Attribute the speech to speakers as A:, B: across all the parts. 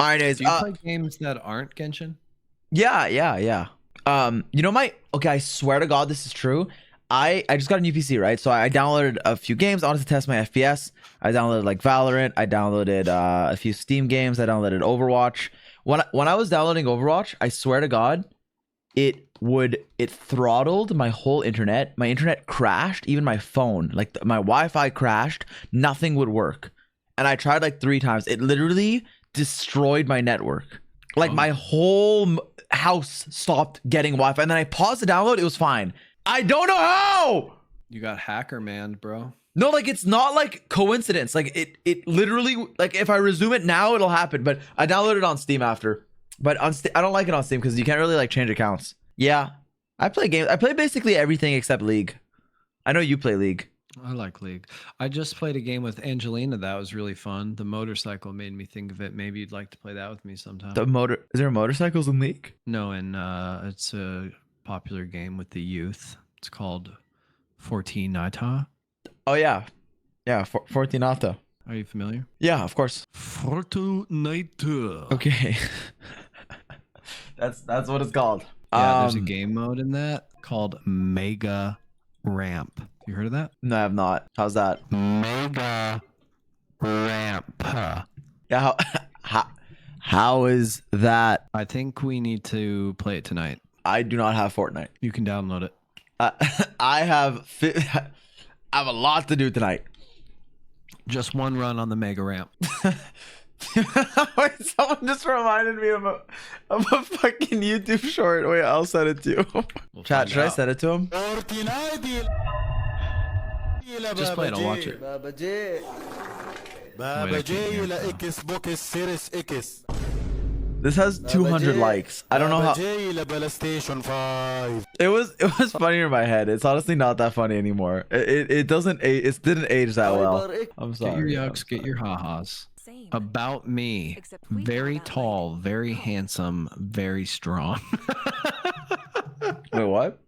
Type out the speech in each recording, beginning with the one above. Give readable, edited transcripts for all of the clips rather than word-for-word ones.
A: All right, anyways,
B: Do you play games that aren't Genshin?
A: yeah. You know okay, I swear to God, this is true. I just got a new PC, right? So I downloaded a few games. I wanted to test my FPS. I downloaded like Valorant. I downloaded a few Steam games. I downloaded Overwatch. When I was downloading Overwatch, I swear to God, it throttled my whole internet. My internet crashed, even my phone. Like my Wi-Fi crashed. Nothing would work. And I tried like 3 times. It literally destroyed my network. Like my whole house stopped getting Wi-Fi. And then I paused the download. It was fine. I don't know how.
B: You got hacker man, bro.
A: No, like it's not like coincidence. Like it literally, like if I resume it now, it'll happen. But I downloaded it on Steam after. But on I don't like it on Steam because you can't really like change accounts. Yeah, I play games. I play basically everything except League. I know you play League.
B: I like League. I just played a game with Angelina that was really fun. The motorcycle made me think of it. Maybe you'd like to play that with me sometime.
A: Is there motorcycles in League?
B: No, and it's a popular game with the youth. It's called Fortnite.
A: Oh yeah, Fortnite.
B: Are you familiar?
A: Yeah, of course.
B: Fortnite.
A: Okay, that's what it's called.
B: Yeah, there's a game mode in that called Mega Ramp. You heard of that?
A: No, I have not. How's that?
B: Mega Ramp.
A: Yeah, how is that?
B: I think we need to play it tonight.
A: I do not have Fortnite.
B: You can download it.
A: I have a lot to do tonight.
B: Just one run on the Mega Ramp.
A: Wait, someone just reminded me of a fucking YouTube short. Wait, I'll send it to you. Chat, should I send it to him?
B: Just play it, I'll watch it.
A: This has 200 likes. I don't know how. It was funnier in my head. It's honestly not that funny anymore. It didn't age that well. I'm sorry.
B: Get your yucks, get your ha-has. About me. Very tall, very handsome, very strong.
A: Wait, what?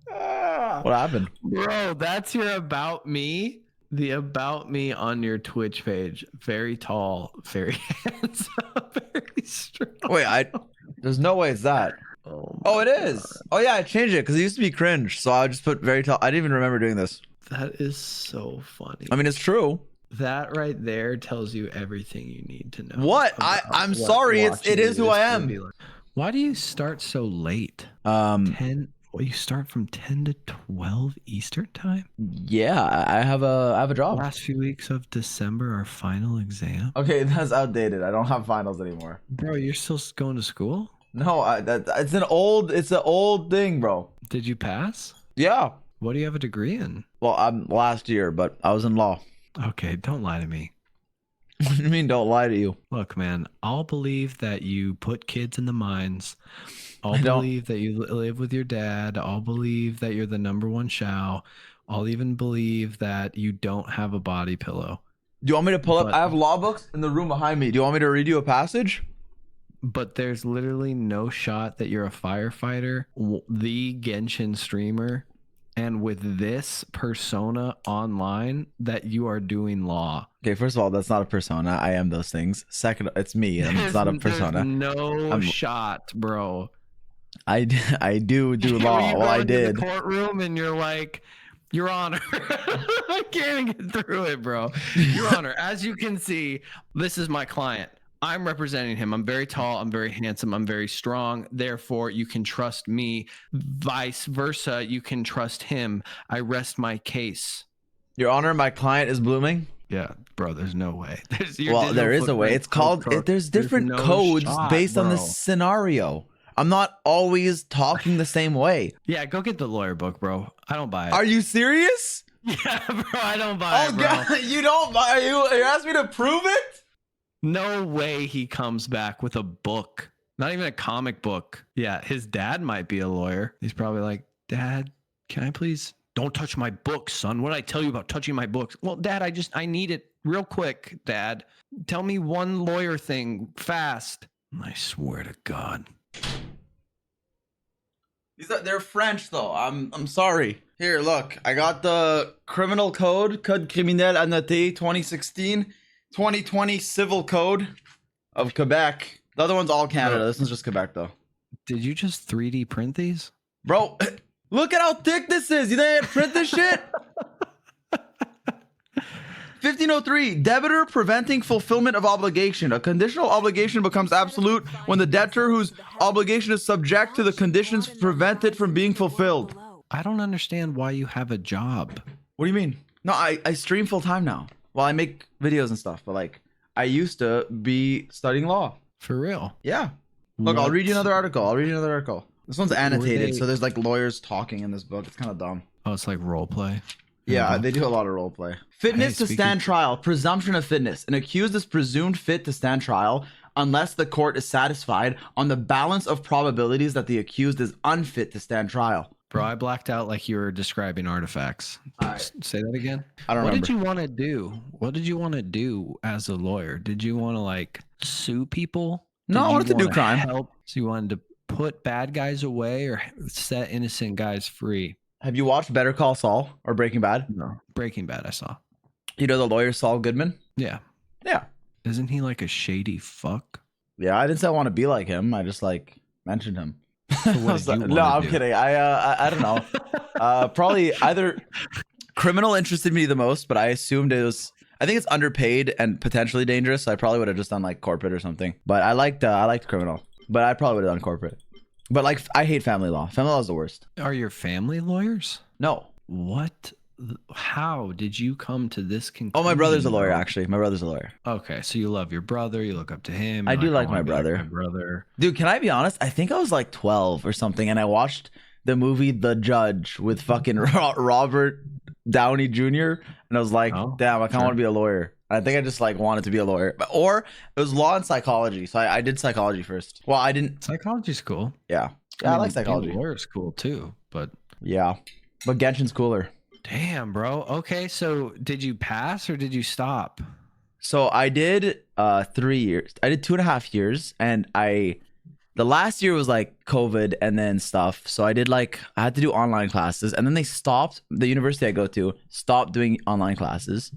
A: What happened?
B: Bro, that's your about me. The about me on your Twitch page. Very tall, very handsome, very strong.
A: Wait, there's no way it's that. Oh, it is. Oh yeah, I changed it because it used to be cringe. So I just put very tall. I didn't even remember doing this.
B: That is so funny.
A: I mean, it's true.
B: That right there tells you everything you need to know.
A: What? I'm sorry. It is who I am.
B: Why do you start so late? 10. Well, you start from 10 to 12 Eastern time?
A: Yeah, I have a job.
B: Last few weeks of December, our final exam.
A: Okay, that's outdated. I don't have finals anymore.
B: Bro, you're still going to school?
A: No, it's an old thing, bro.
B: Did you pass?
A: Yeah.
B: What do you have a degree in?
A: Well, I'm last year, but I was in law.
B: Okay, don't lie to me.
A: What do you mean, don't lie to you?
B: Look, man, I'll believe that you put kids in the mines. I'll believe that you live with your dad. I'll believe that you're the #1 Shao. I'll even believe that you don't have a body pillow.
A: Do you want me to pull up? I have law books in the room behind me. Do you want me to read you a passage?
B: But there's literally no shot that you're a firefighter, the Genshin streamer, and with this persona online that you are doing law.
A: Okay, first of all, that's not a persona. I am those things. Second, it's me, and it's not a persona.
B: No shot, bro.
A: I do law. Well, I did.
B: The courtroom, and you're like, Your Honor, I can't get through it, bro. Your Honor, as you can see, this is my client. I'm representing him. I'm very tall. I'm very handsome. I'm very strong. Therefore, you can trust me. Vice versa, you can trust him. I rest my case.
A: Your Honor, my client is blooming.
B: Yeah, bro, there's no way.
A: Well, there is a way. It's called, there's different codes based on the scenario. I'm not always talking the same way.
B: Yeah, go get the lawyer book, bro. I don't buy it.
A: Are you serious?
B: Yeah, bro, I don't buy it, bro.
A: God, you don't buy it? You asked me to prove it?
B: No way he comes back with a book. Not even a comic book. Yeah, his dad might be a lawyer. He's probably like, Dad, can I please? Don't touch my books, son. What did I tell you about touching my books? Well, Dad, I need it real quick, Dad. Tell me one lawyer thing fast. I swear to God.
A: They're French though. I'm sorry. Here, look. I got the criminal code, Code criminel annoté 2016, 2020 civil code. of Quebec. The other one's all Canada. This one's just Quebec though.
B: Did you just 3D print these?
A: Bro, look at how thick this is. You think I print this shit? 1503, debitor preventing fulfillment of obligation. A conditional obligation becomes absolute when the debtor whose obligation is subject to the conditions prevent it from being fulfilled.
B: I don't understand why you have a job.
A: What do you mean? No, I stream full time now. Well, I make videos and stuff, but like I used to be studying law.
B: For real?
A: Yeah. Look, I'll read you another article. This one's annotated, so there's like lawyers talking in this book. It's kind of dumb.
B: Oh, it's like role play.
A: Yeah, they do a lot of role play. Fitness to stand trial. Presumption of fitness. An accused is presumed fit to stand trial unless the court is satisfied on the balance of probabilities that the accused is unfit to stand trial.
B: Bro, I blacked out like you were describing artifacts. Say that again.
A: I don't remember.
B: What did you want to do? What did you want to do as a lawyer? Did you want to like sue people?
A: No, I wanted to do crime.
B: Help? So you wanted to put bad guys away or set innocent guys free?
A: Have you watched Better Call Saul or Breaking Bad?
B: No. Breaking Bad, I saw.
A: You know the lawyer Saul Goodman?
B: Yeah.
A: Yeah.
B: Isn't he like a shady fuck?
A: Yeah, I didn't say I want to be like him. I just like mentioned him.
B: So what did you
A: No, I'm
B: do?
A: kidding. I don't know. Probably either criminal interested me the most, but I assumed it was. I think it's underpaid and potentially dangerous. So I probably would have just done like corporate or something. But I liked criminal, but I probably would have done corporate. But like I hate family law. Family law is the worst.
B: Are your family lawyers?
A: No.
B: What? How did you come to this conclusion?
A: Oh, my brother's a lawyer. Actually, my brother's a lawyer.
B: Okay, so you love your brother. You look up to him.
A: I do like
B: "I
A: my
B: wanna be
A: brother.
B: my brother.
A: Dude, can I be honest? I think I was like 12 or something, and I watched the movie The Judge with fucking Robert Downey Jr. And I was like, damn, I kind of want to be a lawyer. I think I just like wanted to be a lawyer, or it was law and psychology. So I did psychology first. Well, I didn't.
B: Psychology's cool.
A: Yeah, I like psychology.
B: Being a lawyer's cool too, but
A: yeah, but Genshin's cooler.
B: Damn, bro. Okay, so did you pass or did you stop?
A: So I did 3 years. I did 2.5 years, and the last year was like COVID and then stuff. So I had to do online classes, and then they stopped. The university I go to stopped doing online classes.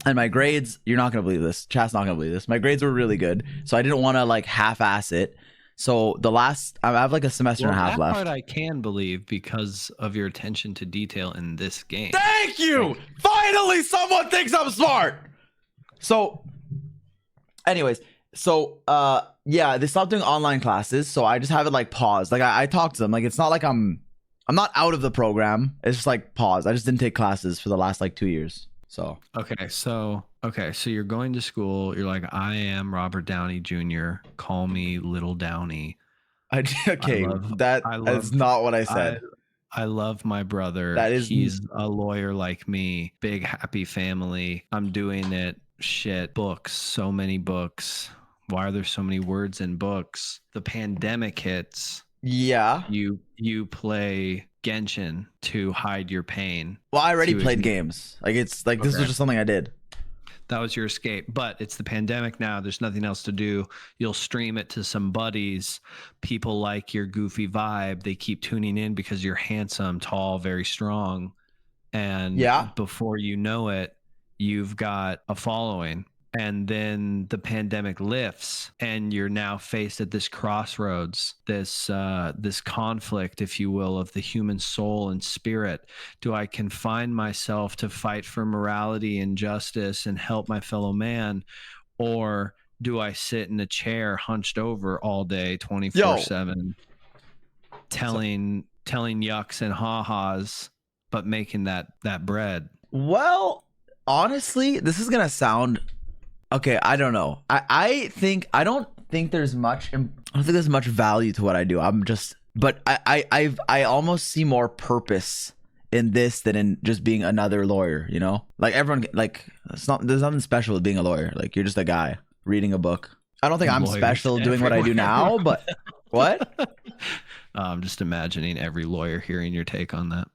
A: And my grades, you're not gonna believe this. Chat's not gonna believe this. My grades were really good, so I didn't want to like half-ass it. So I have like a semester and a half
B: that
A: left.
B: part I can believe because of your attention to detail in this game.
A: Thank you. Finally, someone thinks I'm smart. So, anyways, yeah, they stopped doing online classes, so I just have it like paused. Like I talked to them. Like it's not like I'm not out of the program. It's just like paused. I just didn't take classes for the last like 2 years. So
B: so you're going to school. You're like, I am Robert Downey Jr. Call me Little Downey.
A: That's not what I said.
B: I love my brother. He's a lawyer like me. Big happy family. I'm doing it. Shit. Books. So many books. Why are there so many words in books? The pandemic hits.
A: Yeah.
B: You play Genshin to hide your pain.
A: Well, I already played games. Like it's like this was just something I did.
B: That was your escape. But it's the pandemic now. There's nothing else to do. You'll stream it to some buddies. People like your goofy vibe. They keep tuning in because you're handsome, tall, very strong. And before you know it, you've got a following. And then the pandemic lifts and you're now faced at this crossroads, this conflict, if you will, of the human soul and spirit. Do I confine myself to fight for morality and justice and help my fellow man? Or do I sit in a chair hunched over all day, 24/7, telling yucks and ha-has, but making that bread?
A: Well, honestly, this is going to sound... Okay, I don't know. I don't think there's much value to what I do. But I almost see more purpose in this than in just being another lawyer, you know? Like everyone, like there's nothing special with being a lawyer. Like you're just a guy reading a book. I don't think I'm special doing what I do now, but what?
B: I'm just imagining every lawyer hearing your take on that.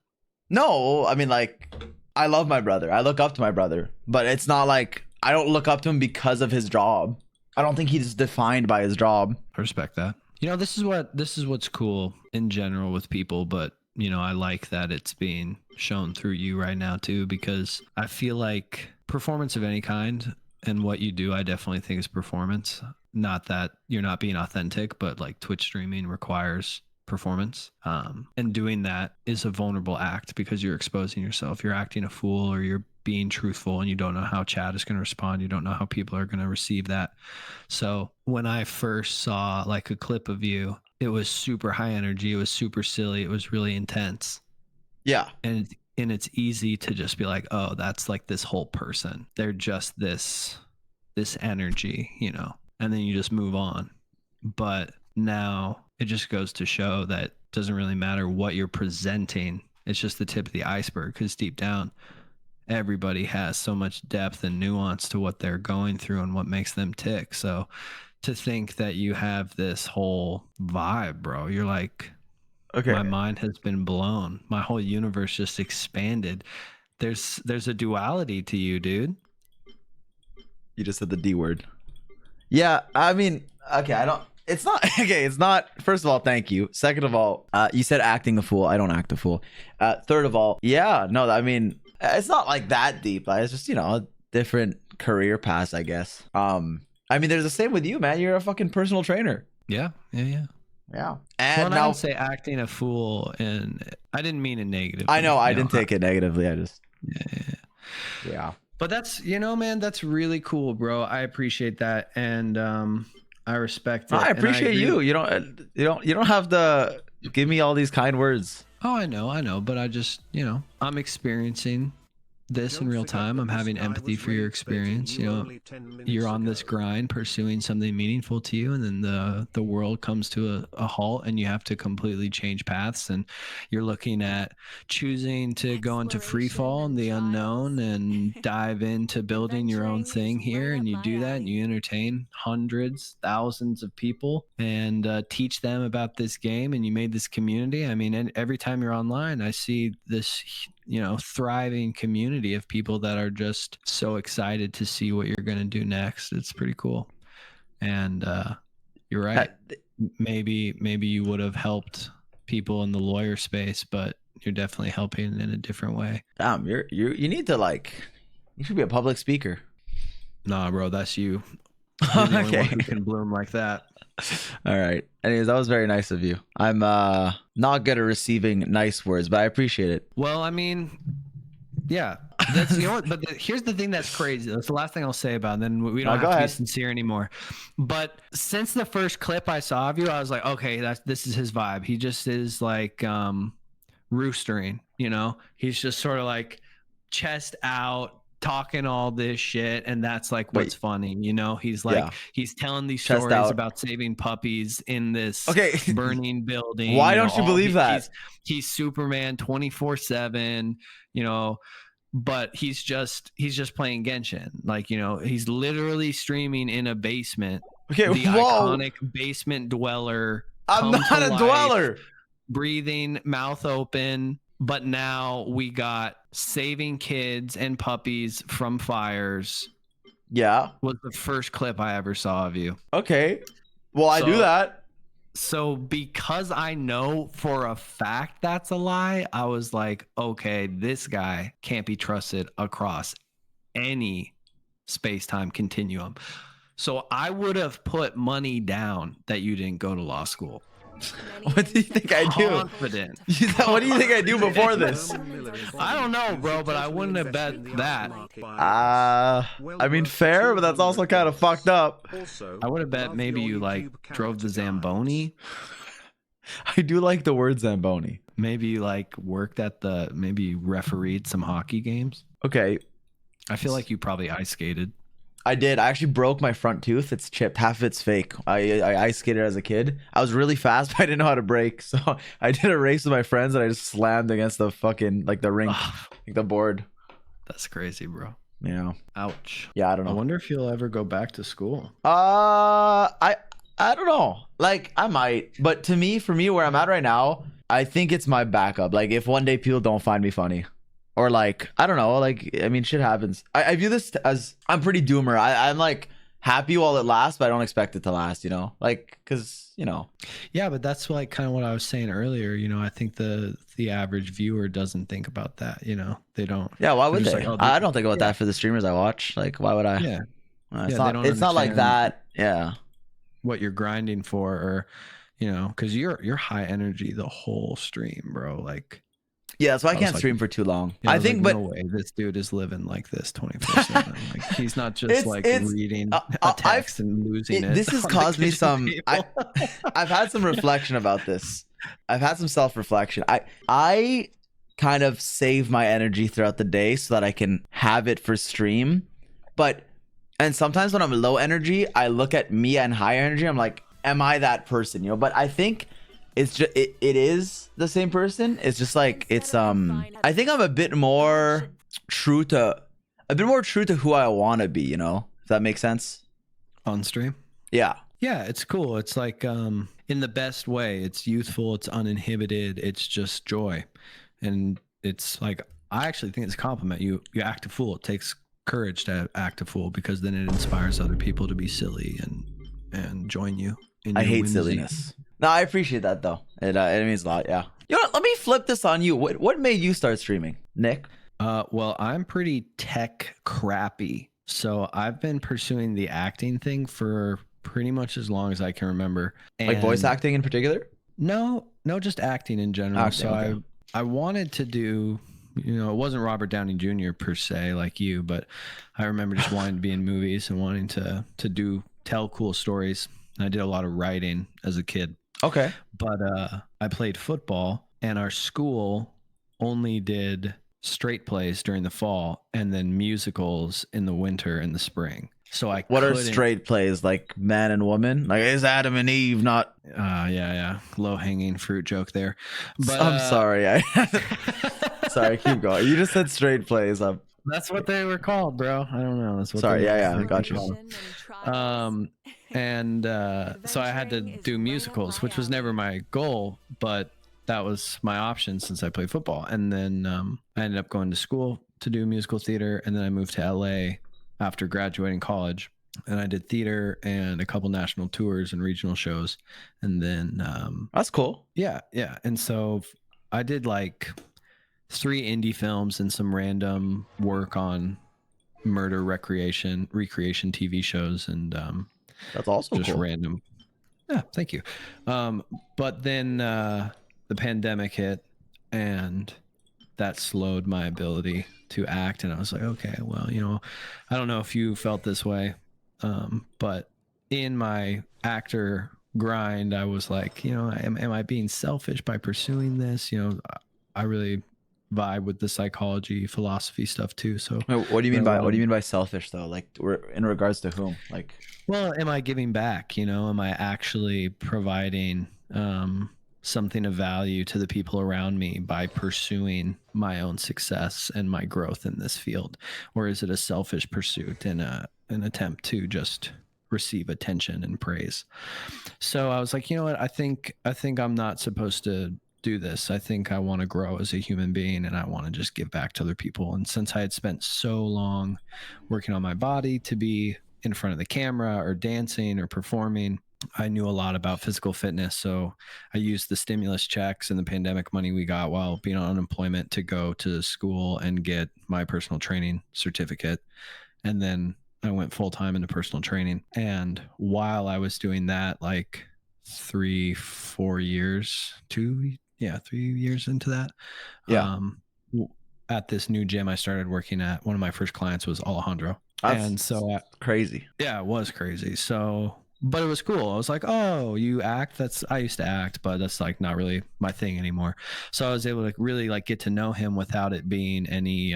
A: No, I mean like I love my brother. I look up to my brother, but it's not like I don't look up to him because of his job. I don't think he's defined by his job.
B: I respect that. You know, this is what's cool in general with people, but you know, I like that it's being shown through you right now too, because I feel like performance of any kind and what you do, I definitely think is performance. not that you're not being authentic, but like Twitch streaming requires performance. And doing that is a vulnerable act because you're exposing yourself. You're acting a fool or you're being truthful and you don't know how chat is going to respond. You don't know how people are going to receive that. So when I first saw like a clip of you, it was super high energy. It was super silly. It was really intense.
A: Yeah.
B: And it's easy to just be like, oh, that's like this whole person. They're just this energy, you know, and then you just move on. But now it just goes to show that it doesn't really matter what you're presenting. It's just the tip of the iceberg, because deep down, everybody has so much depth and nuance to what they're going through and what makes them tick. So to think that you have this whole vibe, bro, you're like,
A: Okay.
B: my mind has been blown. My whole universe just expanded. There's a duality to you, dude.
A: You just said the D word. Yeah, I mean, okay, I don't. It's not okay. It's not. First of all, thank you. Second of all, you said acting a fool. I don't act a fool. Third of all, yeah, no, I mean, it's not like that deep. Like, it's just, you know, a different career path, I guess. I mean, there's the same with you, man. You're a fucking personal trainer.
B: Yeah.
A: And
B: Well,
A: now,
B: I don't say acting a fool, and I didn't mean it negatively.
A: I know I didn't take it negatively. I just
B: yeah. But that's, you know, man, that's really cool, bro. I appreciate that, and I respect it.
A: I appreciate you. You don't have to give me all these kind words.
B: Oh, I know, but I just, you know, I'm experiencing this in real time. I'm having empathy for your experience. You know, you're on this grind pursuing something meaningful to you, and then the world comes to a halt and you have to completely change paths, and you're looking at choosing to go into free fall and the unknown and dive into building your own thing here, and you do that and you entertain hundreds, thousands of people and teach them about this game, and you made this community. I mean, and every time you're online, I see this, you know, thriving community of people that are just so excited to see what you're going to do next. It's pretty cool. And you're right. Maybe you would have helped people in the lawyer space, but you're definitely helping in a different way.
A: You need to, like, you should be a public speaker.
B: Nah, bro, that's you. You're the only one who can bloom like that.
A: All right. Anyways, that was very nice of you. I'm not good at receiving nice words, but I appreciate it.
B: Well, I mean, yeah, that's, you know what, but here's the thing that's crazy. That's the last thing I'll say about it, and then we don't have to be sincere anymore. But since the first clip I saw of you, I was like, okay, this is his vibe. He just is like roostering, you know? He's just sort of like chest out, talking all this shit, and that's like what's funny, you know? He's like, he's telling these stories about saving puppies in this burning building.
A: Why don't you believe that?
B: He's Superman 24/7, you know, but he's just playing Genshin. Like, you know, he's literally streaming in a basement.
A: Okay,
B: the iconic basement dweller.
A: I'm not a dweller.
B: Breathing, mouth open. But now we got saving kids and puppies from fires.
A: Yeah.
B: Was the first clip I ever saw of you.
A: Okay. Well, I do that.
B: So because I know for a fact that's a lie, I was like, okay, this guy can't be trusted across any space-time continuum. So I would have put money down that you didn't go to law school.
A: What do you think I do?
B: Confident.
A: What do you think I do before this?
B: I don't know, bro, but I wouldn't have bet that.
A: I mean, fair, but that's also kind of fucked up.
B: I would have bet maybe you like drove the Zamboni.
A: I do like the word Zamboni.
B: Maybe you like worked at maybe you refereed some hockey games.
A: Okay.
B: I feel like you probably ice skated.
A: I did. I actually broke my front tooth. It's chipped. Half of it's fake. I ice skated as a kid. I was really fast, but I didn't know how to brake. So I did a race with my friends and I just slammed against the fucking, like, the rink, like the board.
B: That's crazy, bro.
A: Yeah.
B: Ouch.
A: Yeah, I don't know.
B: I wonder if you'll ever go back to school.
A: I don't know. Like, I might. But for me, where I'm at right now, I think it's my backup. Like, if one day people don't find me funny. Or like, I don't know, like, I mean, shit happens. I view this as, I'm pretty doomer. I'm like happy while it lasts, but I don't expect it to last, you know? Like, because, you know.
B: Yeah, but that's like kind of what I was saying earlier. You know, I think the average viewer doesn't think about that, you know? They don't.
A: Yeah, why would they?
B: Like,
A: I don't think about that for the streamers I watch. Like, why would I?
B: Yeah.
A: It's not like that. Yeah.
B: what you're grinding for, or because you're high energy the whole stream, bro. Like,
A: Yeah, so I
B: I was
A: can't
B: like,
A: stream for too long.
B: I
A: I
B: was like,
A: think,
B: no
A: but
B: way, this dude is living like this 24/7. Like, he's not just like
A: it's
B: reading a
A: I've
B: text and losing it.
A: this has
B: on the
A: caused me
B: kitchen
A: some.
B: table.
A: I've had some reflection about this. I've had some self-reflection. I kind of save my energy throughout the day so that I can have it for stream. And sometimes when I'm low energy, I look at me and high energy. I'm like, am I that person? But I think it's just it is the same person. It's just like it's I think I'm a bit more true to who I want to be. If that makes sense.
B: On stream.
A: Yeah.
B: Yeah, it's cool. It's like in the best way. It's youthful, it's uninhibited, it's just joy. And it's like, I actually think it's a compliment. You act a fool. It takes courage to act a fool, because then it inspires other people to be silly and join you in
A: I
B: your
A: hate
B: whimsy.
A: silliness. No, I appreciate that though. It means a lot. Yeah. Let me flip this on you. What made you start streaming, Nick?
B: Well, I'm pretty tech crappy. So I've been pursuing the acting thing for pretty much as long as I can remember.
A: Like voice acting in particular?
B: No, just acting in general.
A: Acting,
B: so
A: okay.
B: I wanted to do, it wasn't Robert Downey Jr. per se like you, but I remember just wanting to be in movies and wanting to tell cool stories. And I did a lot of writing as a kid.
A: Okay.
B: But I played football, and our school only did straight plays during the fall and then musicals in the winter and the spring. So
A: what are straight plays, like man and woman? Like, is Adam and Eve not?
B: Yeah, low hanging fruit joke there. But
A: I'm sorry. Sorry, keep going. You just said straight plays.
B: That's what they were called, bro. I don't know. That's what.
A: Sorry. Yeah, I got you.
B: And so I had to do musicals, which was never my goal, but that was my option since I played football. And then I ended up going to school to do musical theater, and then I moved to LA after graduating college, and I did theater and a couple national tours and regional shows. And then
A: that's cool.
B: Yeah. And so I did like 3 indie films and some random work on murder recreation TV shows, and
A: that's also
B: just
A: cool.
B: Random. Yeah, thank you. But then the pandemic hit, and that slowed my ability to act, and I was like, okay, well, I don't know if you felt this way, but in my actor grind, I was like, am I being selfish by pursuing this? I really vibe with the psychology, philosophy stuff too. So
A: what do you mean by selfish though? Like, we're in regards to whom? Like,
B: well, am I giving back? Am I actually providing something of value to the people around me by pursuing my own success and my growth in this field? Or is it a selfish pursuit and an attempt to just receive attention and praise? So I was like, you know what? I think I'm not supposed to do this. I think I want to grow as a human being, and I want to just give back to other people. And since I had spent so long working on my body to be in front of the camera or dancing or performing, I knew a lot about physical fitness. So I used the stimulus checks and the pandemic money we got while being on unemployment to go to school and get my personal training certificate. And then I went full time into personal training. And while I was doing that, like 3-4 years, 3 years into that, at this new gym I started working at, one of my first clients was Alejandro. And so
A: crazy.
B: Yeah, it was crazy. So, but it was cool. I was like, oh, you act? I used to act, but that's like not really my thing anymore. So I was able to really like get to know him without it being any,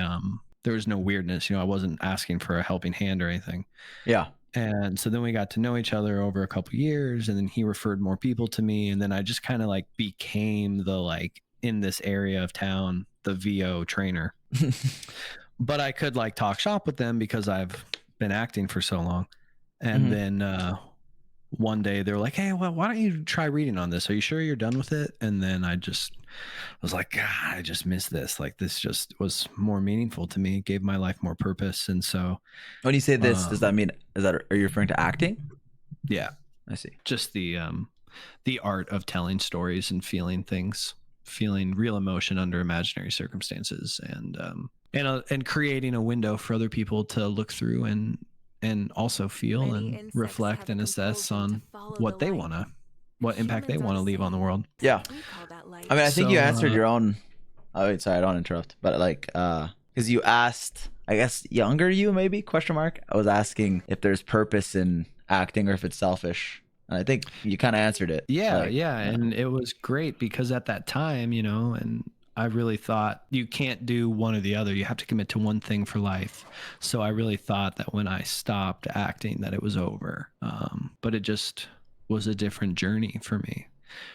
B: there was no weirdness. I wasn't asking for a helping hand or anything.
A: Yeah.
B: And so then we got to know each other over a couple of years, and then he referred more people to me. And then I just kind of like became the, like, in this area of town, the VO trainer. But I could like talk shop with them because I've been acting for so long. And then one day they were like, hey, well, why don't you try reading on this? Are you sure you're done with it? And then I was like, God, I just missed this. Like, this just was more meaningful to me. It gave my life more purpose. And so
A: when you say this, does that mean, are you referring to acting?
B: Yeah,
A: I see.
B: Just the art of telling stories and feeling things, feeling real emotion under imaginary circumstances, and creating a window for other people to look through and and also feel
C: Many
B: and
C: insects
B: reflect
C: have a
B: and assess
C: compulsion to
B: on
C: follow
B: what
C: the
B: they
C: light.
B: want to, what impact they
C: Humans are
B: want to
C: the
B: leave on the
C: same.
B: world.
A: Yeah.
C: We call that light.
A: I mean, I think you
B: So,
A: answered your own. Oh, wait, sorry, I don't interrupt. But like, because you asked, I guess, younger you maybe? Question mark. I was asking if there's purpose in acting or if it's selfish. And I think you kind of answered it.
B: Yeah,
A: Like,
B: yeah, and it was great because at that time, you know, and I really thought you can't do one or the other. You have to commit to one thing for life. So I really thought that when I stopped acting, that it was over. But it just was a different journey for me.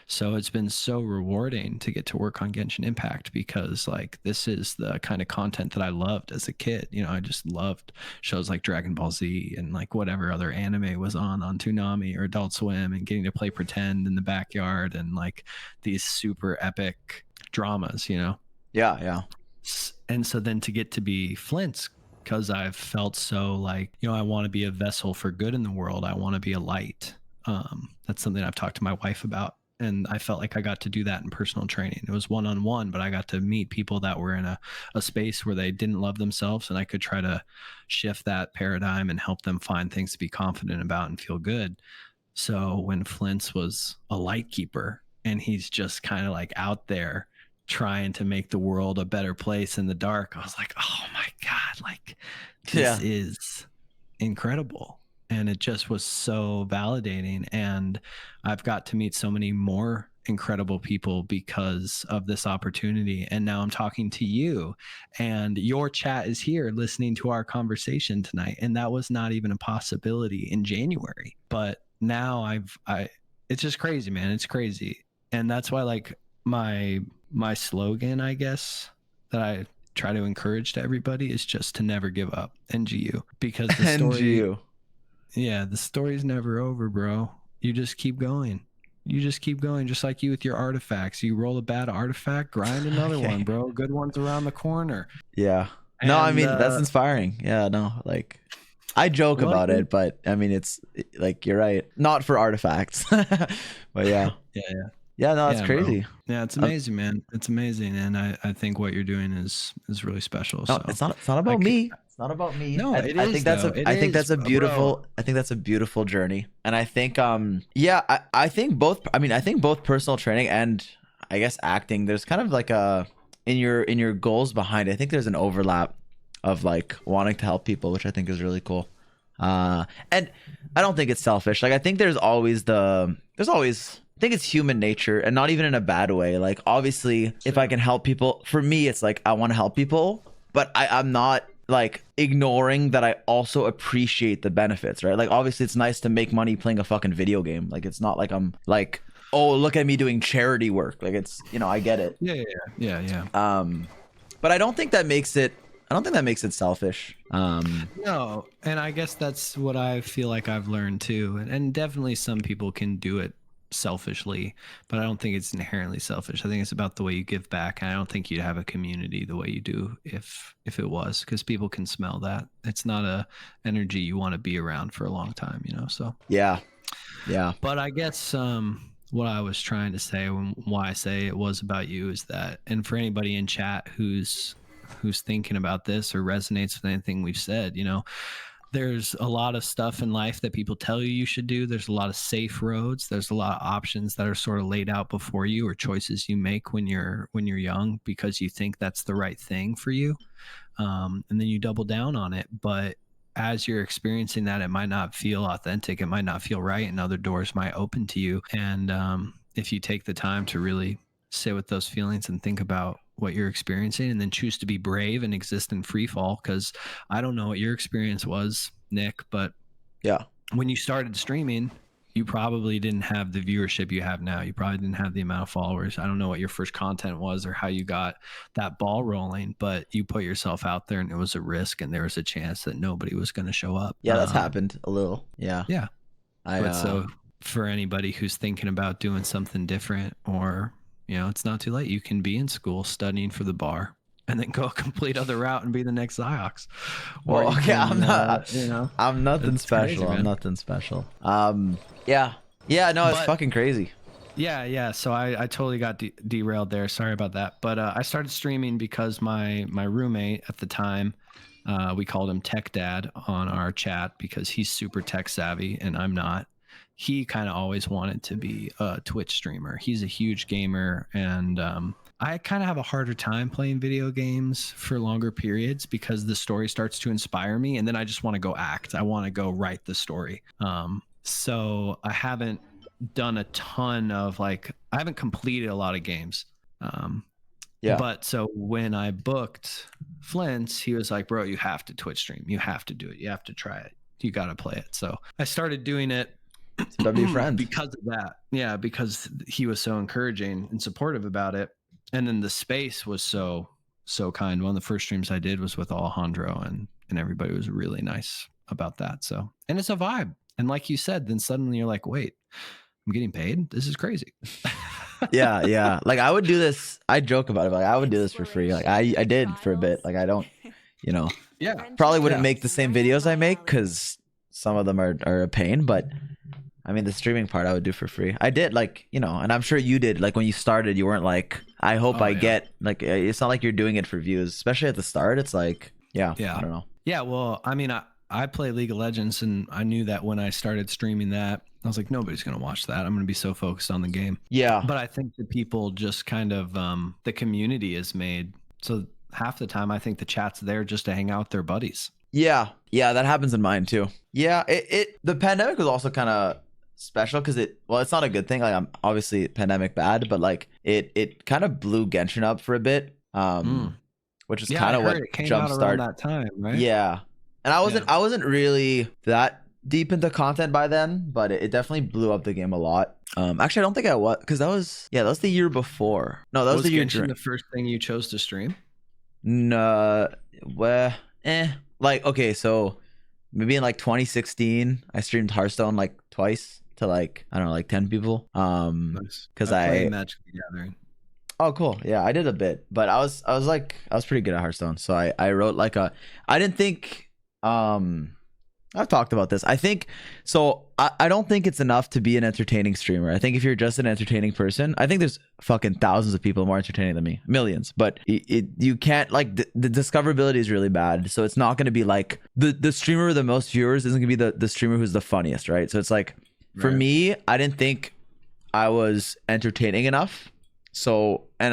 B: So it's been so rewarding to get to work on Genshin Impact because like this is the kind of content that I loved as a kid. You know, I just loved shows like Dragon Ball Z and like whatever other anime was on Toonami or Adult Swim, and getting to play pretend in the backyard and like these super epic dramas, you know.
A: yeah, yeah.
B: And so then to get to be Flint's, because I've felt so like, you know, I want to be a vessel for good in the world. I want to be a light. That's something I've talked to my wife about. And I felt like I got to do that in personal training. It was one-on-one, but I got to meet people that were in a space where they didn't love themselves. And I could try to shift that paradigm and help them find things to be confident about and feel good. So when Flint's was a light keeper and he's just kind of like out there trying to make the world a better place in the dark, I was like, oh my God, like this is incredible. And it just was so validating. And I've got to meet so many more incredible people because of this opportunity. And now I'm talking to you, and your chat is here listening to our conversation tonight. And that was not even a possibility in January. But now it's just crazy, man. It's crazy. And that's why like my slogan, I guess, that I try to encourage to everybody is just to never give up. NGU. Because the story,
A: NGU.
B: yeah, the story's never over, bro. You just keep going. You just keep going, just like you with your artifacts. You roll a bad artifact, grind another
A: Okay.
B: one, bro. Good one's around the corner.
A: Yeah. No, I
B: And,
A: mean, that's inspiring. Yeah, no, like, I joke
B: well,
A: about it, but I mean, it's like, you're right. Not for artifacts. But yeah.
B: yeah.
A: Yeah, no, that's
B: Yeah, bro.
A: crazy.
B: Yeah, it's amazing, man. It's amazing, and I think what you're doing is really special.
A: No,
B: So
A: it's not about me. It's not about me.
B: No, it
A: I
B: is,
A: think that's
B: though.
A: I think
B: It
A: that's
B: is,
A: a
B: bro.
A: beautiful I think that's a beautiful journey. And I think yeah, I think both, I mean, I think both personal training and I guess acting, there's kind of like a in your goals behind it. I think there's an overlap of like wanting to help people, which I think is really cool. And I don't think it's selfish. Like I think there's always I think it's human nature, and not even in a bad way. Like obviously if I can help people, for me it's like I want to help people, but I'm not like ignoring that I also appreciate the benefits, right? Like obviously it's nice to make money playing a fucking video game. Like it's not like I'm like, oh, look at me doing charity work. Like it's, you know, I get it.
B: Yeah.
A: But I don't think that makes it selfish.
B: No, and I guess that's what I feel like I've learned too. And definitely some people can do it selfishly, but I don't think it's inherently selfish. I think it's about the way you give back. And I don't think you'd have a community the way you do if it was, because people can smell that. It's not a energy you want to be around for a long time, you know. So
A: Yeah.
B: but I guess what I was trying to say, why I say it was about you, is that, and for anybody in chat who's thinking about this or resonates with anything we've said, you know, there's a lot of stuff in life that people tell you should do. There's a lot of safe roads. There's a lot of options that are sort of laid out before you, or choices you make when you're young because you think that's the right thing for you, and then you double down on it. But as you're experiencing that, it might not feel authentic. It might not feel right, and other doors might open to you. And if you take the time to really sit with those feelings and think about what you're experiencing, and then choose to be brave and exist in free fall, because I don't know what your experience was, Nick, but
A: Yeah.
B: when you started streaming, you probably didn't have the viewership you have now. You probably didn't have the amount of followers. I don't know what your first content was or how you got that ball rolling, but you put yourself out there, and it was a risk, and there was a chance that nobody was going to show up.
A: Yeah, that's happened a little. Yeah.
B: But so for anybody who's thinking about doing something different, or, you know, it's not too late. You can be in school studying for the bar and then go a complete other route and be the next zy0x.
A: Well, okay, I'm not,
B: you know,
A: I'm nothing
B: it's crazy,
A: special. I'm
B: man.
A: nothing special. Yeah, no, it's fucking crazy.
B: Yeah. So I totally got derailed there. Sorry about that. But I started streaming because my roommate at the time We called him Tech Dad on our chat because he's super tech savvy and I'm not. He kind of always wanted to be a Twitch streamer. He's a huge gamer, and I kind of have a harder time playing video games for longer periods because the story starts to inspire me, and then I just want to go act. I want to go write the story. So I haven't done a ton of I haven't completed a lot of games.
A: Yeah.
B: But so when I booked Flint's, he was like, bro, you have to Twitch stream. You have to do it. You have to try it. You got to play it. So I started doing it because of that. Yeah, because he was so encouraging and supportive about it. And then the space was so kind. One of the first streams I did was with Alejandro, and everybody was really nice about that. So, and it's a vibe. And like you said, then suddenly you're like, wait, I'm getting paid? This is crazy.
A: Yeah. Like I would do this. I joke about it. But like I would do this for free. Like I did for a bit. Like I don't,
B: Yeah.
A: Probably wouldn't make the same videos I make because some of them are a pain. But I mean, the streaming part I would do for free. I did and I'm sure you did. Like when you started, you weren't like, I hope get like. It's not like you're doing it for views, especially at the start. It's like, I don't know.
B: Yeah. Well, I mean, I play League of Legends, and I knew that when I started streaming that, I was like, nobody's going to watch that. I'm going to be so focused on the game.
A: Yeah.
B: But I think the people just kind of, the community is made. So half the time, I think the chat's there just to hang out with their buddies.
A: Yeah. That happens in mine too. Yeah. The pandemic was also kind of special because it's not a good thing. Like I'm obviously pandemic bad, but like it kind of blew Genshin up for a bit. Which is kind of what jumpstarted
B: that time, right?
A: Yeah. And I wasn't really that deep into content by then, but it definitely blew up the game a lot. Actually, I don't think I was, because that was the year before. No, that was the year
B: during. The first thing you chose to stream?
A: No, like okay, so maybe in like 2016, I streamed Hearthstone like twice to like I don't know, like 10 people.
B: Nice.
A: Because
B: I played Magic the Gathering.
A: Oh, cool. Yeah, I did a bit, but I was pretty good at Hearthstone. So I wrote like I didn't think I've talked about this. I think so. I don't think it's enough to be an entertaining streamer. I think if you're just an entertaining person, I think there's fucking thousands of people more entertaining than me, millions. But you can't like the discoverability is really bad. So it's not going to be like the streamer with the most viewers isn't going to be the streamer who's the funniest, right? So it's like for me, I didn't think I was entertaining enough. So I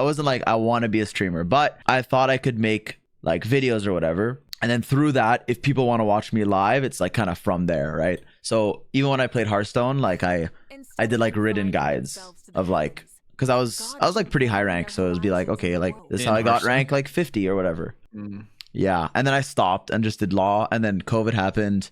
A: wasn't like I want to be a streamer, but I thought I could make like videos or whatever. And then through that, if people want to watch me live, it's like kind of from there, right? So even when I played Hearthstone, like I did like written guides of like, because I was like pretty high rank, so it would be like, okay, like this is how I got rank like 50 or whatever. Yeah, and then I stopped and just did law, and then COVID happened.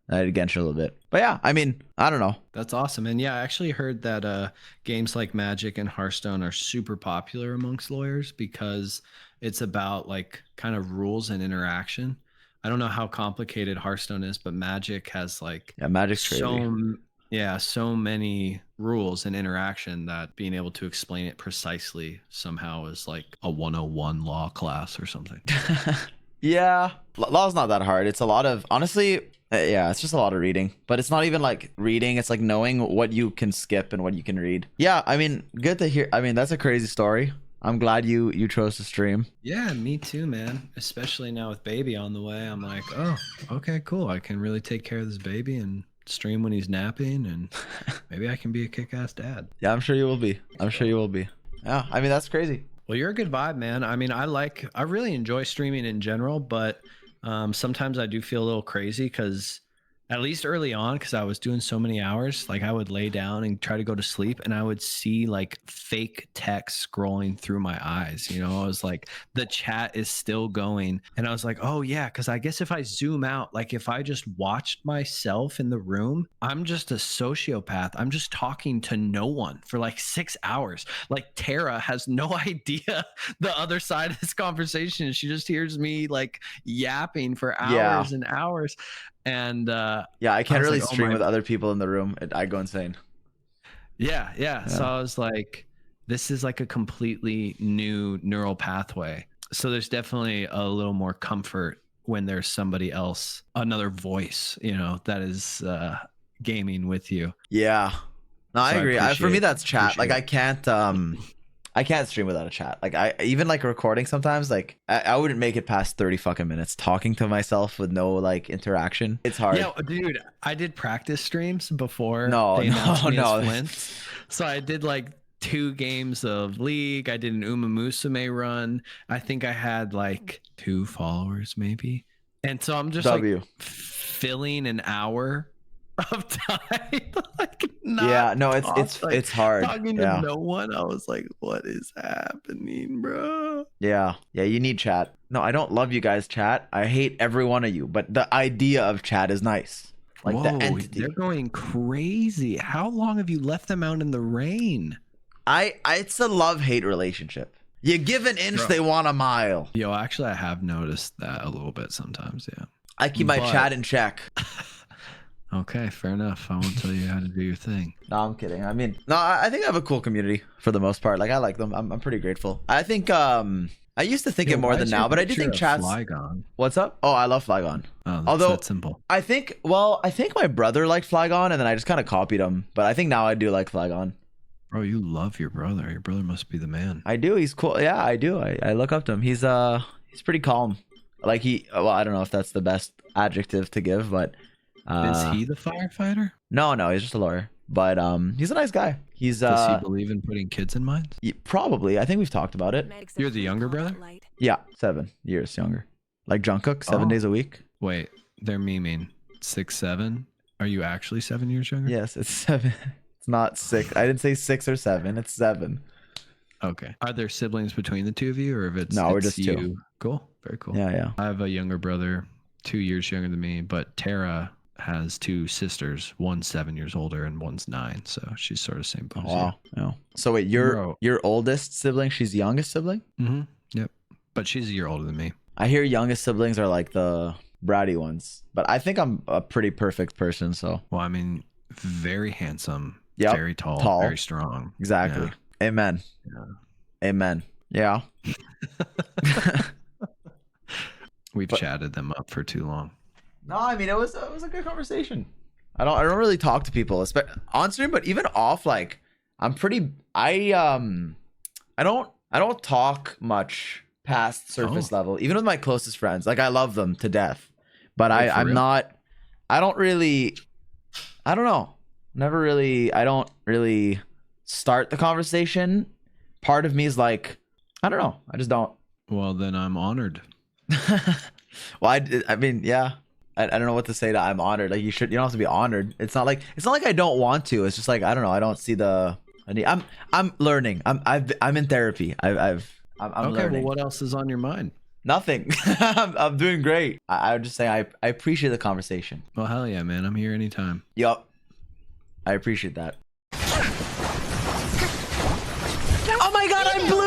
A: And I did Genshin a little bit, but yeah, I mean, I don't know.
B: That's awesome. And yeah, I actually heard that games like Magic and Hearthstone are super popular amongst lawyers because it's about like kind of rules and interaction. I don't know how complicated Hearthstone is, but Magic has like
A: Magic's crazy.
B: So many rules and interaction that being able to explain it precisely somehow is like a 101 law class or something.
A: Yeah, law's not that hard. It's a lot of, honestly, it's just a lot of reading, but it's not even like reading. It's like knowing what you can skip and what you can read. Yeah, I mean, good to hear. I mean, that's a crazy story. I'm glad you chose to stream.
B: Yeah, me too, man. Especially now with baby on the way. I'm like, oh, okay, cool. I can really take care of this baby and stream when he's napping, and maybe I can be a kick-ass dad.
A: Yeah, I'm sure you will be. Yeah, I mean, that's crazy.
B: Well, you're a good vibe, man. I mean, I really enjoy streaming in general, but sometimes I do feel a little crazy because at least early on, because I was doing so many hours, like I would lay down and try to go to sleep and I would see like fake text scrolling through my eyes. I was like, the chat is still going. And I was like, oh yeah, because I guess if I zoom out, like if I just watched myself in the room, I'm just a sociopath. I'm just talking to no one for like 6 hours. Like Tara has no idea the other side of this conversation. She just hears me like yapping for hours and hours. And
A: I can't really stream with other people in the room. I go insane.
B: Yeah. So I was like, this is like a completely new neural pathway. So there's definitely a little more comfort when there's somebody else, another voice, that is gaming with you.
A: Yeah. No, I agree. For me, that's chat. Like I can't I can't stream without a chat. Like I even like recording sometimes, like I wouldn't make it past 30 fucking minutes talking to myself with no like interaction. It's hard.
B: Yeah, dude, I did practice streams before
A: No,
B: they announced me
A: no.
B: as Flint. So I did like 2 games of League. I did an Uma Musume run. I think I had like 2 followers maybe. And so I'm just like filling an hour of time. Like
A: yeah, no, it's hard.
B: Talking to no one. I was like, what is happening, bro?
A: Yeah, you need chat. No, I don't love you guys, chat. I hate every one of you, but the idea of chat is nice. Like
B: whoa,
A: the entity.
B: They're going crazy. How long have you left them out in the rain?
A: It's a love-hate relationship. You give an inch, they want a mile.
B: Yo, actually, I have noticed that a little bit sometimes. Yeah,
A: I keep my chat in check.
B: Okay, fair enough. I won't tell you how to do your thing.
A: No, I'm kidding. I mean, no, I think I have a cool community for the most part. Like, I like them. I'm pretty grateful. I think I used to think it more than now, but I do think chat's.
B: Flygon?
A: What's up? Oh, I love Flygon.
B: Oh,
A: although
B: that's simple.
A: I think my brother liked Flygon, and then I just kind of copied him. But I think now I do like Flygon.
B: Bro, you love your brother. Your brother must be the man.
A: I do. He's cool. Yeah, I do. I look up to him. He's pretty calm. Like well, I don't know if that's the best adjective to give, but
B: is he the firefighter?
A: No, he's just a lawyer. But he's a nice guy.
B: Does he believe in putting kids in mines?
A: Probably. I think we've talked about it.
B: You're the younger brother?
A: Yeah, 7 years younger. Like Jungkook, 7 days a week.
B: Wait, they're memeing 6, 7. Are you actually 7 years younger?
A: Yes, it's 7. It's not 6. I didn't say 6 or 7. It's 7.
B: Okay. Are there siblings between the two of you, or if it's
A: no, we're just
B: you?
A: 2.
B: Cool. Very cool.
A: Yeah.
B: I have a younger brother, 2 years younger than me, but Tara has 2 sisters. One's 7 years older and one's 9, so she's sort of same boat.
A: Wow. Yeah. So wait, your oldest sibling, she's the youngest sibling?
B: Mm-hmm. Yep. But she's a year older than me.
A: I hear youngest siblings are like the bratty ones, but I think I'm a pretty perfect person. So.
B: Well, I mean, very handsome.
A: Yep.
B: Very tall, very strong.
A: Exactly. Yeah. Amen. Yeah. Amen. Yeah.
B: We've chatted them up for too long.
A: No, I mean it was a good conversation. I don't really talk to people, especially on stream, but even off. Like I'm pretty. I don't talk much past surface level, even with my closest friends. Like I love them to death, but I'm not. I don't really. I don't know. Never really. I don't really start the conversation. Part of me is like, I don't know. I just don't.
B: Well, then I'm honored.
A: Well, I mean, yeah. I don't know what to say to I'm honored. Like you don't have to be honored. It's not like I don't want to. It's just like I don't know. I don't see the. I'm learning. I'm in therapy. I'm okay,
B: Well,
A: learning.
B: what else is on your mind?
A: Nothing. I'm doing great. I would just say I appreciate the conversation.
B: Well, hell yeah, man. I'm here anytime.
A: Yup. I appreciate that. Oh my god, I'm blue.